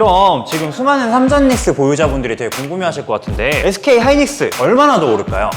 그럼 지금 수많은 삼성닉스 보유자분들이 되게 궁금해하실 것 같은데 SK 하이닉스 얼마나 더 오를까요?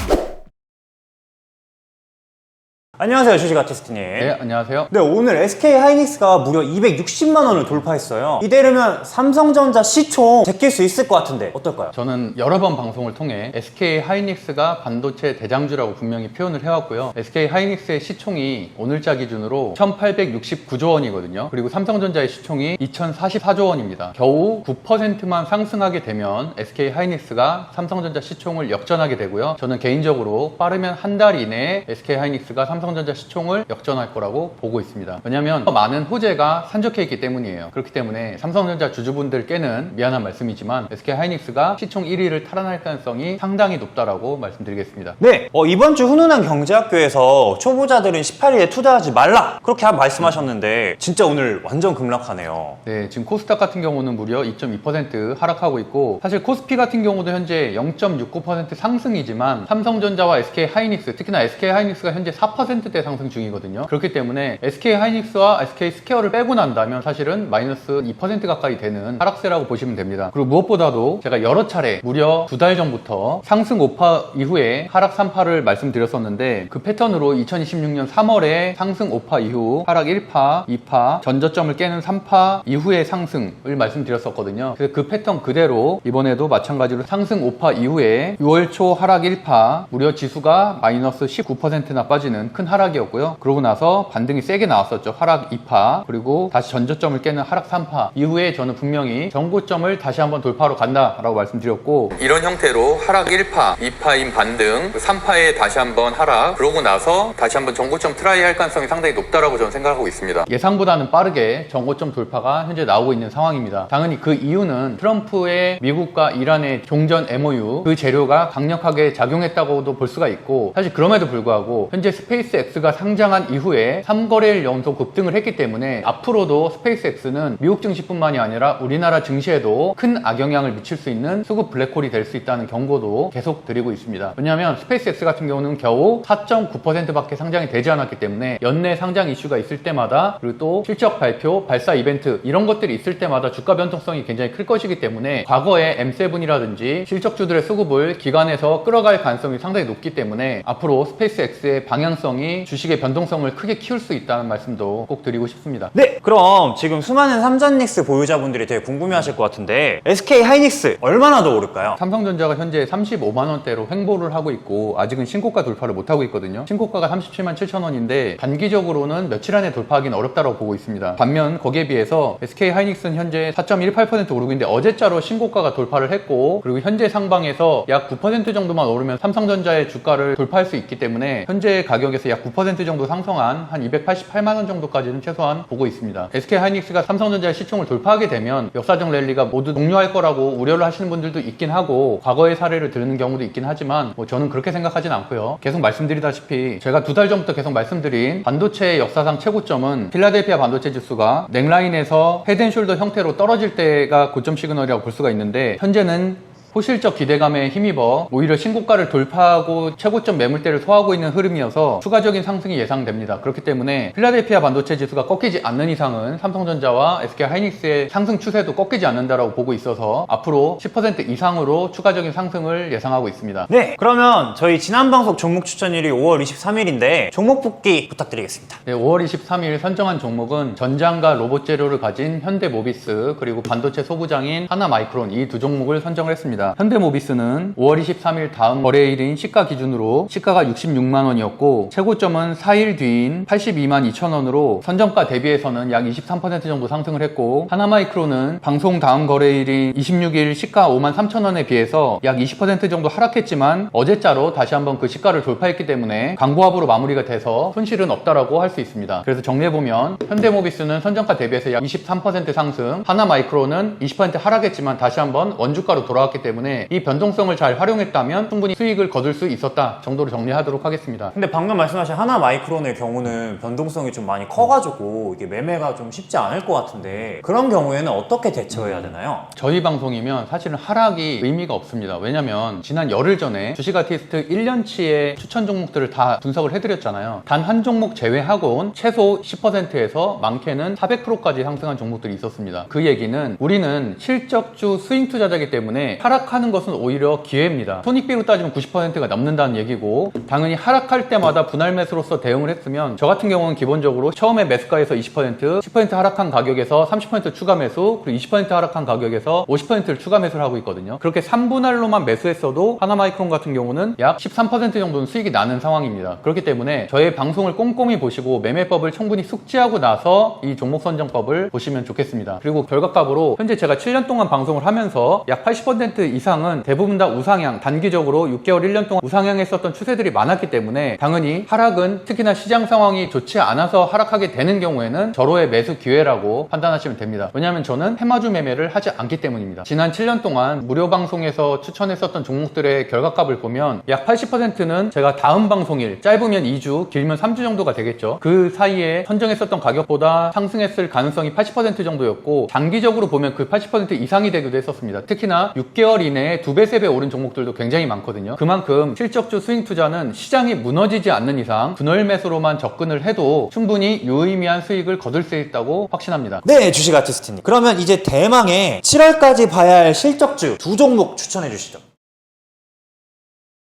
안녕하세요, 주식 아티스트님. 네, 안녕하세요. 네, 오늘 SK 하이닉스가 무려 260만 원을 돌파했어요. 이대로면 삼성전자 시총 제낄 수 있을 것 같은데 어떨까요? 저는 여러 번 방송을 통해 SK 하이닉스가 반도체 대장주라고 분명히 표현을 해왔고요. SK 하이닉스의 시총이 오늘자 기준으로 1869조 원이거든요. 그리고 삼성전자의 시총이 2044조 원입니다. 겨우 9%만 상승하게 되면 SK 하이닉스가 삼성전자 시총을 역전하게 되고요. 저는 개인적으로 빠르면 한 달 이내에 SK 하이닉스가 삼성전자 시총을 역전할 거라고 보고 있습니다. 왜냐하면 많은 호재가 산적해 있기 때문이에요. 그렇기 때문에 삼성전자 주주분들께는 미안한 말씀이지만 SK 하이닉스가 시총 1위를 탈환할 가능성이 상당히 높다라고 말씀드리겠습니다. 네, 이번 주 훈훈한 경제학교에서 초보자들은 18일에 투자하지 말라 그렇게 말씀하셨는데 진짜 오늘 완전 급락하네요. 네, 지금 코스닥 같은 경우는 무려 2.2% 하락하고 있고, 사실 코스피 같은 경우도 현재 0.69% 상승이지만 삼성전자와 SK 하이닉스, 특히나 SK 하이닉스가 현재 4%대 상승 중이거든요. 그렇기 때문에 SK 하이닉스와 SK 스퀘어를 빼고 난다면 사실은 마이너스 2% 가까이 되는 하락세라고 보시면 됩니다. 그리고 무엇보다도 제가 여러 차례 무려 2달 전부터 상승 5파 이후에 하락 3파를 말씀드렸었는데, 그 패턴으로 2026년 3월에 상승 5파 이후 하락 1파, 2파, 전저점을 깨는 3파 이후의 상승을 말씀드렸었거든요. 그래서 그 패턴 그대로 이번에도 마찬가지로 상승 5파 이후에 6월 초 하락 1파, 무려 지수가 마이너스 19%나 빠지는 큰 하락이었고요. 그러고 나서 반등이 세게 나왔었죠. 하락 2파, 그리고 다시 전저점을 깨는 하락 3파 이후에 저는 분명히 전고점을 다시 한번 돌파하러 간다라고 말씀드렸고, 이런 형태로 하락 1파, 2파인 반등, 3파에 다시 한번 하락, 그러고 나서 다시 한번 전고점 트라이 할 가능성이 상당히 높다라고 저는 생각하고 있습니다. 예상보다는 빠르게 전고점 돌파가 현재 나오고 있는 상황입니다. 당연히 그 이유는 트럼프의 미국과 이란의 종전 MOU 그 재료가 강력하게 작용했다고도 볼 수가 있고, 사실 그럼에도 불구하고 현재 스페이스X가 상장한 이후에 3거래일 연속 급등을 했기 때문에 앞으로도 스페이스X는 미국 증시뿐만이 아니라 우리나라 증시에도 큰 악영향을 미칠 수 있는 수급 블랙홀이 될 수 있다는 경고도 계속 드리고 있습니다. 왜냐하면 스페이스X 같은 경우는 겨우 4.9%밖에 상장이 되지 않았기 때문에 연내 상장 이슈가 있을 때마다, 그리고 또 실적 발표, 발사 이벤트 이런 것들이 있을 때마다 주가 변동성이 굉장히 클 것이기 때문에 과거에 M7이라든지 실적주들의 수급을 기관에서 끌어갈 가능성이 상당히 높기 때문에 앞으로 스페이스X의 방향성이 주식의 변동성을 크게 키울 수 있다는 말씀도 꼭 드리고 싶습니다. 네, 그럼 지금 수많은 삼성닉스 보유자분들이 되게 궁금해하실 것 같은데 SK 하이닉스 얼마나 더 오를까요? 삼성전자가 현재 35만 원대로 횡보를 하고 있고 아직은 신고가 돌파를 못하고 있거든요. 신고가가 37만 7천 원인데 단기적으로는 며칠 안에 돌파하기는 어렵다고 보고 있습니다. 반면 거기에 비해서 SK 하이닉스는 현재 4.18% 오르고 있는데 어제자로 신고가가 돌파를 했고, 그리고 현재 상방에서 약 9% 정도만 오르면 삼성전자의 주가를 돌파할 수 있기 때문에 현재 가격에서 약 9% 정도 상승한 한 288만 원 정도까지는 최소한 보고 있습니다. SK 하이닉스가 삼성전자의 시총을 돌파하게 되면 역사적 랠리가 모두 종료할 거라고 우려를 하시는 분들도 있긴 하고, 과거의 사례를 들는 경우도 있긴 하지만 저는 그렇게 생각하진 않고요. 계속 말씀드리다시피 제가 2달 전부터 계속 말씀드린 반도체의 역사상 최고점은 필라델피아 반도체 지수가 넥라인에서 헤드앤숄더 형태로 떨어질 때가 고점 시그널이라고 볼 수가 있는데, 현재는 호실적 기대감에 힘입어 오히려 신고가를 돌파하고 최고점 매물대를 소화하고 있는 흐름이어서 추가적인 상승이 예상됩니다. 그렇기 때문에 필라델피아 반도체 지수가 꺾이지 않는 이상은 삼성전자와 SK 하이닉스의 상승 추세도 꺾이지 않는다라고 보고 있어서 앞으로 10% 이상으로 추가적인 상승을 예상하고 있습니다. 네, 그러면 저희 지난 방송 종목 추천일이 5월 23일인데 종목 뽑기 부탁드리겠습니다. 네, 5월 23일 선정한 종목은 전장과 로봇 재료를 가진 현대모비스, 그리고 반도체 소부장인 하나마이크론, 이 두 종목을 선정을 했습니다. 현대모비스는 5월 23일 다음 거래일인 시가 기준으로 시가가 66만 원이었고 최고점은 4일 뒤인 82만 2천 원으로 선정가 대비해서는 약 23% 정도 상승을 했고, 하나마이크론은 방송 다음 거래일인 26일 시가 5만 3천 원에 비해서 약 20% 정도 하락했지만 어제자로 다시 한번 그 시가를 돌파했기 때문에 강보합으로 마무리가 돼서 손실은 없다라고 할 수 있습니다. 그래서 정리해보면 현대모비스는 선정가 대비해서 약 23% 상승, 하나마이크론은 20% 하락했지만 다시 한번 원주가로 돌아왔기 때문에 때문에 이 변동성을 잘 활용했다면 충분히 수익을 거둘 수 있었다 정도로 정리하도록 하겠습니다. 근데 방금 말씀하신 하나마이크론의 경우는 변동성이 좀 많이 커가지고 이게 매매가 좀 쉽지 않을 것 같은데 그런 경우에는 어떻게 대처해야 되나요? 저희 방송이면 사실은 하락이 의미가 없습니다. 왜냐면 지난 열흘 전에 주식 아티스트 1년치의 추천 종목들을 다 분석을 해드렸잖아요. 단 한 종목 제외하고는 최소 10%에서 많게는 400%까지 상승한 종목들이 있었습니다. 그 얘기는 우리는 실적주 스윙 투자자이기 때문에 하락하는 것은 오히려 기회입니다. 손익비로 따지면 90%가 넘는다는 얘기고, 당연히 하락할 때마다 분할 매수로서 대응을 했으면 저 같은 경우는 기본적으로 처음에 매수가에서 20%, 10% 하락한 가격에서 30% 추가 매수, 그리고 20% 하락한 가격에서 50%를 추가 매수를 하고 있거든요. 그렇게 3분할로만 매수했어도 하나마이크론 같은 경우는 약 13% 정도는 수익이 나는 상황입니다. 그렇기 때문에 저의 방송을 꼼꼼히 보시고 매매법을 충분히 숙지하고 나서 이 종목 선정법을 보시면 좋겠습니다. 그리고 결과값으로 현재 제가 7년 동안 방송을 하면서 약 80% 이상은 대부분 다 우상향, 단기적으로 6개월, 1년 동안 우상향했었던 추세들이 많았기 때문에 당연히 하락은 특히나 시장 상황이 좋지 않아서 하락하게 되는 경우에는 절호의 매수 기회라고 판단하시면 됩니다. 왜냐하면 저는 테마주 매매를 하지 않기 때문입니다. 지난 7년 동안 무료 방송에서 추천했었던 종목들의 결과값을 보면 약 80%는 제가 다음 방송일, 짧으면 2주, 길면 3주 정도가 되겠죠. 그 사이에 선정했었던 가격보다 상승했을 가능성이 80% 정도였고, 장기적으로 보면 그 80% 이상이 되기도 했었습니다. 특히나 6개월 이내에 2배, 3배 오른 종목들도 굉장히 많거든요. 그만큼 실적주 스윙 투자는 시장이 무너지지 않는 이상 분할 매수로만 접근을 해도 충분히 유의미한 수익을 거둘 수 있다고 확신합니다. 네, 주식 아티스트님. 그러면 이제 대망의 7월까지 봐야 할 실적주 두 종목 추천해 주시죠.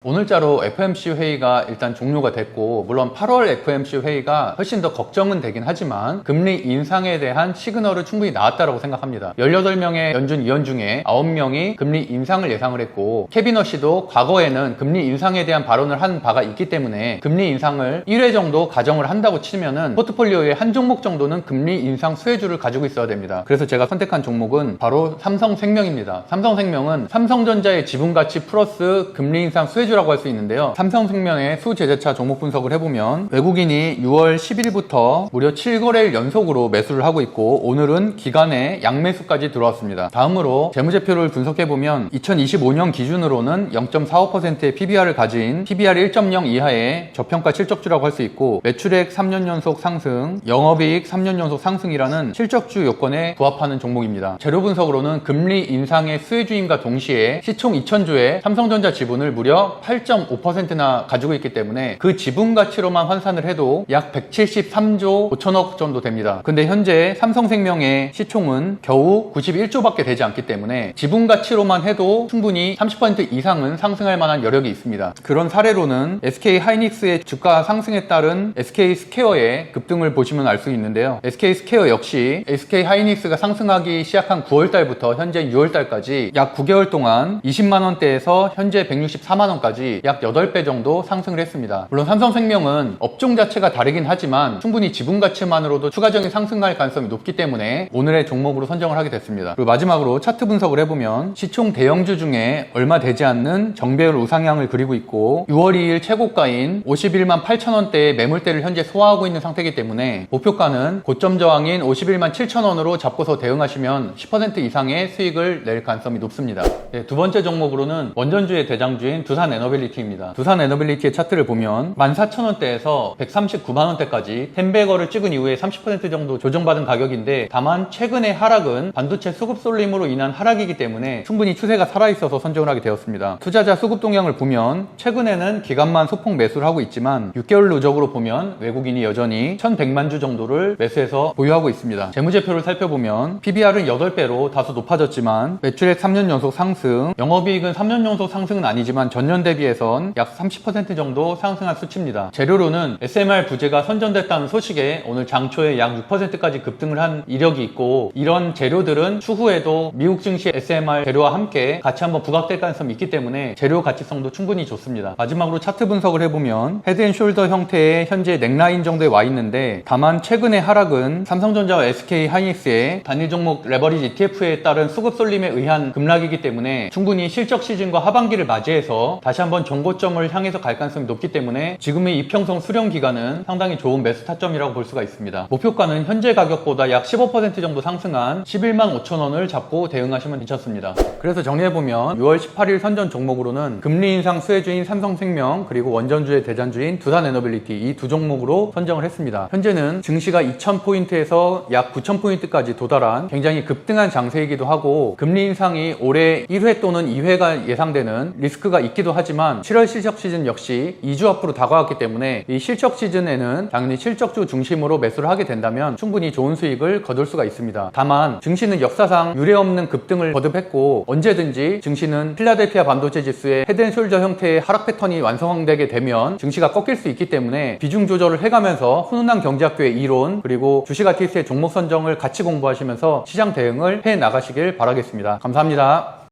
오늘자로 FOMC 회의가 일단 종료가 됐고, 물론 8월 FOMC 회의가 훨씬 더 걱정은 되긴 하지만 금리 인상에 대한 시그널을 충분히 나왔다고 생각합니다. 18명의 연준 위원 중에 9명이 금리 인상을 예상을 했고, 캐비너시도 과거에는 금리 인상에 대한 발언을 한 바가 있기 때문에 금리 인상을 1회 정도 가정을 한다고 치면은 포트폴리오의 한 종목 정도는 금리 인상 수혜주를 가지고 있어야 됩니다. 그래서 제가 선택한 종목은 바로 삼성생명입니다. 삼성생명은 삼성전자의 지분가치 플러스 금리 인상 수혜주 라고 할 수 있는데요. 삼성생명의 수제자차 종목 분석을 해보면 외국인이 6월 10일부터 무려 7거래일 연속으로 매수를 하고 있고, 오늘은 기간에 양매수까지 들어왔습니다. 다음으로 재무제표를 분석해보면 2025년 기준으로는 0.45%의 PBR을 가진 PBR 1.0 이하의 저평가 실적주라고 할 수 있고, 매출액 3년 연속 상승, 영업이익 3년 연속 상승이라는 실적주 요건에 부합하는 종목입니다. 재료 분석으로는 금리 인상의 수혜주임과 동시에 시총 2,000주의 삼성전자 지분을 무려 8.5%나 가지고 있기 때문에 그 지분 가치로만 환산을 해도 약 173조 5천억 정도 됩니다. 근데 현재 삼성생명의 시총은 겨우 91조밖에 되지 않기 때문에 지분 가치로만 해도 충분히 30% 이상은 상승할 만한 여력이 있습니다. 그런 사례로는 SK 하이닉스의 주가 상승에 따른 SK 스퀘어의 급등을 보시면 알 수 있는데요. SK 스퀘어 역시 SK 하이닉스가 상승하기 시작한 9월달부터 현재 6월달까지 약 9개월 동안 20만원대에서 현재 164만원까지 약 8배 정도 상승을 했습니다. 물론 삼성생명은 업종 자체가 다르긴 하지만 충분히 지분 가치만으로도 추가적인 상승할 가능성이 높기 때문에 오늘의 종목으로 선정을 하게 됐습니다. 그리고 마지막으로 차트 분석을 해보면 시총 대형주 중에 얼마 되지 않는 정배열 우상향을 그리고 있고, 6월 2일 최고가인 51만 8천원대의 매물대를 현재 소화하고 있는 상태이기 때문에 목표가는 고점 저항인 51만 7천원으로 잡고서 대응하시면 10% 이상의 수익을 낼 가능성이 높습니다. 네, 두 번째 종목으로는 원전주의 대장주인 두산에너빌리티입니다. 두산에너빌리티의 차트를 보면 14,000원대에서 139만원대까지 10배거를 찍은 이후에 30% 정도 조정받은 가격인데, 다만 최근의 하락은 반도체 수급 쏠림으로 인한 하락이기 때문에 충분히 추세가 살아있어서 선정을 하게 되었습니다. 투자자 수급 동향을 보면 최근에는 기간만 소폭 매수를 하고 있지만 6개월 누적으로 보면 외국인이 여전히 1,100만 주 정도를 매수해서 보유하고 있습니다. 재무제표를 살펴보면 PBR은 8배로 다소 높아졌지만 매출액 3년 연속 상승, 영업이익은 3년 연속 상승은 아니지만 전년 대비해선 약 30% 정도 상승한 수치입니다. 재료로는 SMR 부재가 선전됐다는 소식에 오늘 장초에 약 6%까지 급등을 한 이력이 있고, 이런 재료들은 추후에도 미국 증시 SMR 재료와 함께 같이 한번 부각될 가능성이 있기 때문에 재료 가치성도 충분히 좋습니다. 마지막으로 차트 분석을 해보면 헤드앤숄더 형태의 현재 넥라인 정도에 와 있는데, 다만 최근의 하락은 삼성전자와 SK 하이닉스의 단일 종목 레버리지 ETF에 따른 수급 쏠림에 의한 급락이기 때문에 충분히 실적 시즌과 하반기를 맞이해서 다시 다시 한번 정고점을 향해서 갈 가능성이 높기 때문에 지금의 이평선 수렴 기간은 상당히 좋은 매수 타점이라고 볼 수가 있습니다. 목표가는 현재 가격보다 약 15% 정도 상승한 11만 5천 원을 잡고 대응하시면 괜찮습니다. 그래서 정리해보면 6월 18일 선전 종목으로는 금리 인상 수혜주인 삼성생명, 그리고 원전주의 대장주인 두산에너빌리티, 이 두 종목으로 선정을 했습니다. 현재는 증시가 2000포인트에서 약 9000포인트까지 도달한 굉장히 급등한 장세이기도 하고, 금리 인상이 올해 1회 또는 2회가 예상되는 리스크가 있기도 하지만 7월 실적 시즌 역시 2주 앞으로 다가왔기 때문에 이 실적 시즌에는 당연히 실적주 중심으로 매수를 하게 된다면 충분히 좋은 수익을 거둘 수가 있습니다. 다만 증시는 역사상 유례없는 급등을 거듭했고, 언제든지 증시는 필라델피아 반도체 지수의 헤드앤숄더 형태의 하락 패턴이 완성되게 되면 증시가 꺾일 수 있기 때문에 비중 조절을 해가면서 훈훈한 경제학교의 이론, 그리고 주식아티스트의 종목 선정을 같이 공부하시면서 시장 대응을 해 나가시길 바라겠습니다. 감사합니다.